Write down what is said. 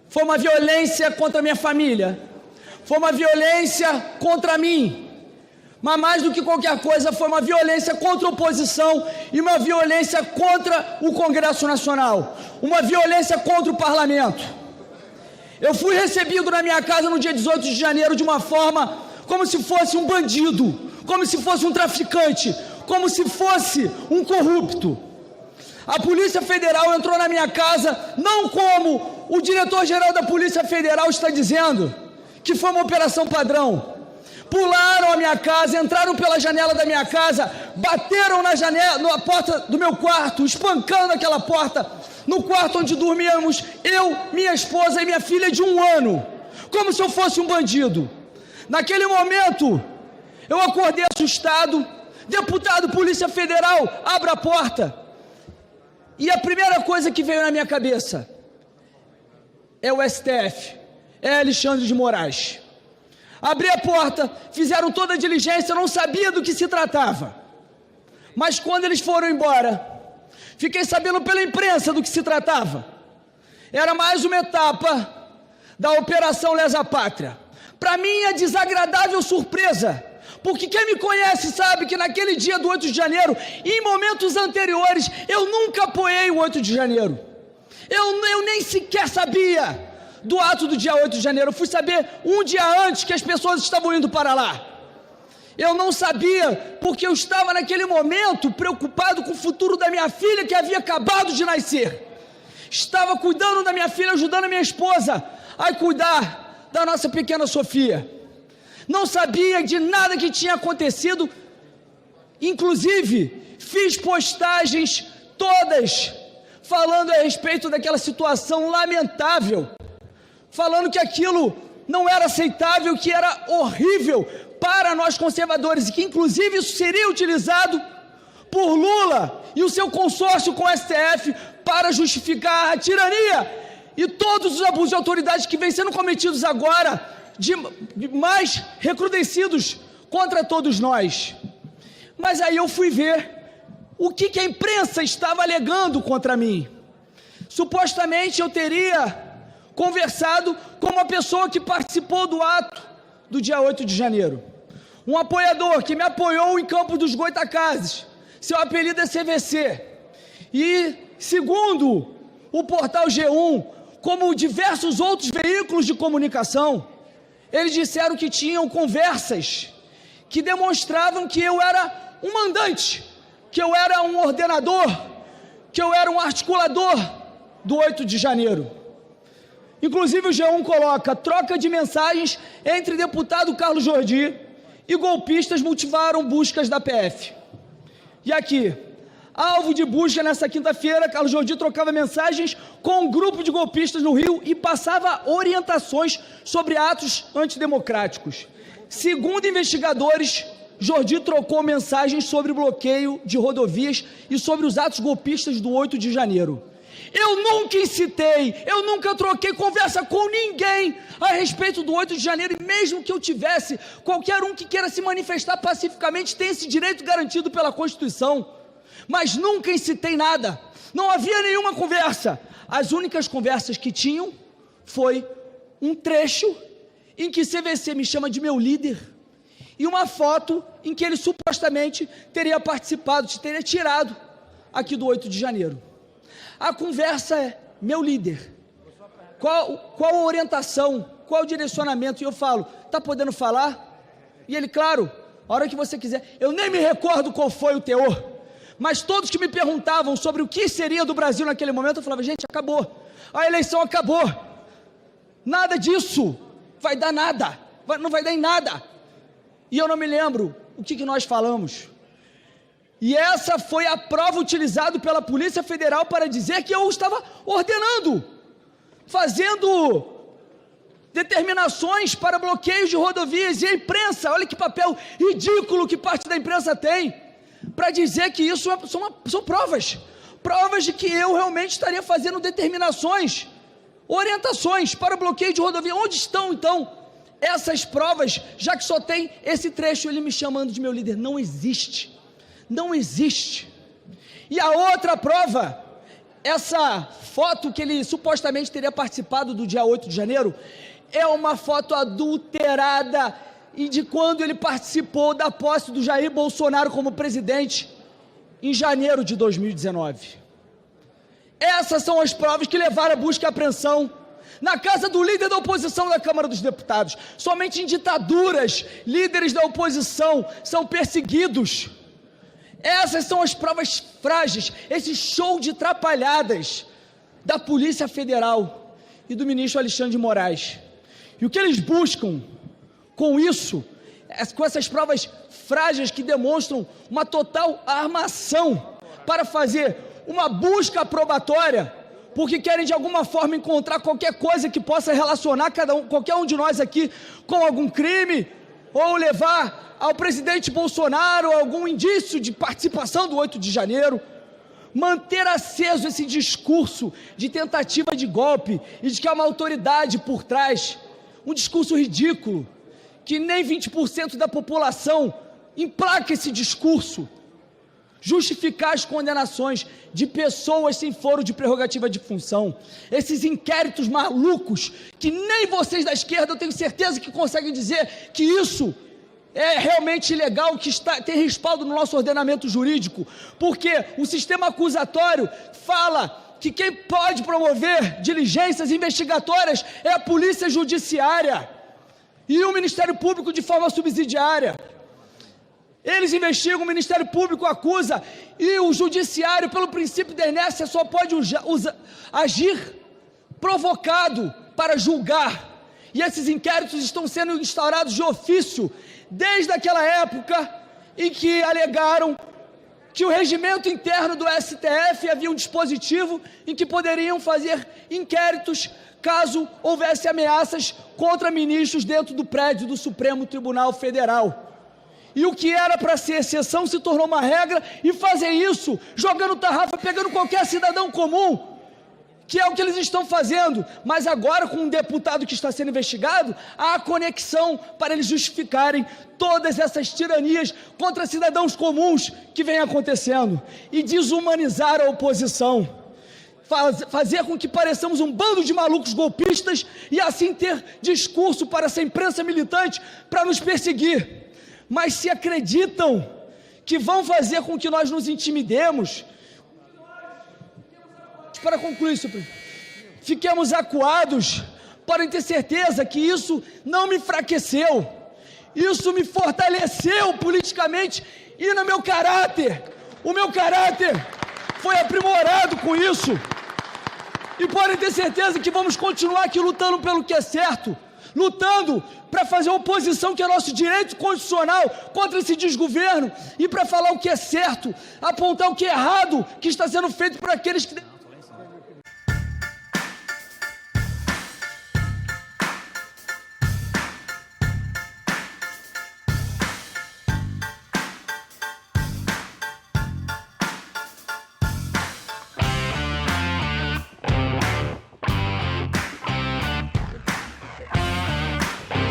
foi uma violência contra a minha família, foi uma violência contra mim, mas mais do que qualquer coisa foi uma violência contra a oposição e uma violência contra o Congresso Nacional, uma violência contra o Parlamento. Eu fui recebido na minha casa no dia 18 de janeiro de uma forma como se fosse um bandido, como se fosse um traficante, como se fosse um corrupto. A Polícia Federal entrou na minha casa, não como o diretor-geral da Polícia Federal está dizendo, que foi uma operação padrão. Pularam a minha casa, entraram pela janela da minha casa, bateram na porta do meu quarto, espancando aquela porta, no quarto onde dormíamos, eu, minha esposa e minha filha de 1 ano, como se eu fosse um bandido. Naquele momento, eu acordei assustado. Deputado, Polícia Federal, abra a porta. E a primeira coisa que veio na minha cabeça é o STF, é Alexandre de Moraes. Abri a porta, fizeram toda a diligência, eu não sabia do que se tratava. Mas quando eles foram embora, fiquei sabendo pela imprensa do que se tratava. Era mais uma etapa da Operação Lesa Pátria. Para mim, a desagradável surpresa, porque quem me conhece sabe que naquele dia do 8 de janeiro, em momentos anteriores, eu nunca apoiei o 8 de janeiro. Eu nem sequer sabia do ato do dia 8 de janeiro. Eu fui saber um dia antes que as pessoas estavam indo para lá. Eu não sabia, porque eu estava naquele momento preocupado com o futuro da minha filha, que havia acabado de nascer. Estava cuidando da minha filha, ajudando a minha esposa a cuidar da nossa pequena Sofia. Não sabia de nada que tinha acontecido. Inclusive, fiz postagens todas falando a respeito daquela situação lamentável, falando que aquilo não era aceitável, que era horrível para nós conservadores e que inclusive isso seria utilizado por Lula e o seu consórcio com o STF para justificar a tirania e todos os abusos de autoridade que vêm sendo cometidos agora, de mais recrudescidos contra todos nós. Mas aí eu fui ver o que a imprensa estava alegando contra mim. Supostamente eu teria conversado com uma pessoa que participou do ato do dia 8 de janeiro. Um apoiador que me apoiou em Campos dos Goytacazes. Seu apelido é CVC. E, segundo o portal G1, como diversos outros veículos de comunicação, eles disseram que tinham conversas que demonstravam que eu era um mandante, que eu era um ordenador, que eu era um articulador do 8 de janeiro. Inclusive o G1 coloca: troca de mensagens entre deputado Carlos Jordi e golpistas motivaram buscas da PF. E aqui, alvo de busca nessa quinta-feira, Carlos Jordi trocava mensagens com um grupo de golpistas no Rio e passava orientações sobre atos antidemocráticos. Segundo investigadores, Jordi trocou mensagens sobre o bloqueio de rodovias e sobre os atos golpistas do 8 de janeiro. Eu nunca incitei, eu nunca troquei conversa com ninguém a respeito do 8 de janeiro, e mesmo que eu tivesse, qualquer um que queira se manifestar pacificamente tem esse direito garantido pela Constituição, mas nunca incitei nada, não havia nenhuma conversa. As únicas conversas que tinham foi um trecho em que CVC me chama de meu líder e uma foto em que ele supostamente teria participado, teria tirado aqui do 8 de janeiro. A conversa é: meu líder, qual a orientação, qual o direcionamento? E eu falo: tá podendo falar? E ele: claro, a hora que você quiser. Eu nem me recordo qual foi o teor, mas todos que me perguntavam sobre o que seria do Brasil naquele momento, eu falava: gente, acabou, a eleição acabou, nada disso vai dar nada, não vai dar em nada. E eu não me lembro o que nós falamos. E essa foi a prova utilizada pela Polícia Federal para dizer que eu estava ordenando, fazendo determinações para bloqueios de rodovias. E a imprensa, olha que papel ridículo que parte da imprensa tem, para dizer que isso são provas de que eu realmente estaria fazendo determinações, orientações para bloqueio de rodovia. Onde estão, então, essas provas, já que só tem esse trecho, ele me chamando de meu líder? Não existe. Não existe. E a outra prova essa foto que ele supostamente teria participado do dia 8 de janeiro é uma foto adulterada e de quando ele participou da posse do Jair Bolsonaro como presidente em janeiro de 2019. Essas são as provas que levaram à busca e apreensão na casa do líder da oposição da Câmara dos Deputados. Somente em ditaduras, líderes da oposição são perseguidos. Essas são as provas frágeis, esse show de trapalhadas da Polícia Federal e do ministro Alexandre de Moraes. E o que eles buscam com isso, com essas provas frágeis que demonstram uma total armação para fazer uma busca probatória, porque querem de alguma forma encontrar qualquer coisa que possa relacionar qualquer um de nós aqui com algum crime, ou levar ao presidente Bolsonaro algum indício de participação do 8 de janeiro, manter aceso esse discurso de tentativa de golpe e de que há uma autoridade por trás, um discurso ridículo, que nem 20% da população emplaca esse discurso, justificar as condenações de pessoas sem foro de prerrogativa de função, esses inquéritos malucos, que nem vocês da esquerda eu tenho certeza que conseguem dizer que isso é realmente ilegal, que tem respaldo no nosso ordenamento jurídico, porque o sistema acusatório fala que quem pode promover diligências investigatórias é a Polícia Judiciária e o Ministério Público de forma subsidiária. Eles investigam, o Ministério Público acusa e o Judiciário, pelo princípio da inércia, só pode agir provocado para julgar. E esses inquéritos estão sendo instaurados de ofício desde aquela época em que alegaram que o regimento interno do STF havia um dispositivo em que poderiam fazer inquéritos caso houvesse ameaças contra ministros dentro do prédio do Supremo Tribunal Federal. E o que era para ser exceção se tornou uma regra, e fazer isso jogando tarrafa, pegando qualquer cidadão comum, que é o que eles estão fazendo. Mas agora, com um deputado que está sendo investigado, há a conexão para eles justificarem todas essas tiranias contra cidadãos comuns que vem acontecendo, e desumanizar a oposição, fazer com que pareçamos um bando de malucos golpistas, e assim ter discurso para essa imprensa militante para nos perseguir. Mas se acreditam que vão fazer com que nós nos intimidemos, para concluir, fiquemos acuados, podem ter certeza que isso não me enfraqueceu, isso me fortaleceu politicamente e no meu caráter. O meu caráter foi aprimorado com isso, e podem ter certeza que vamos continuar aqui lutando pelo que é certo, lutando para fazer oposição, que é nosso direito constitucional, contra esse desgoverno, e para falar o que é certo, apontar o que é errado, que está sendo feito por aqueles que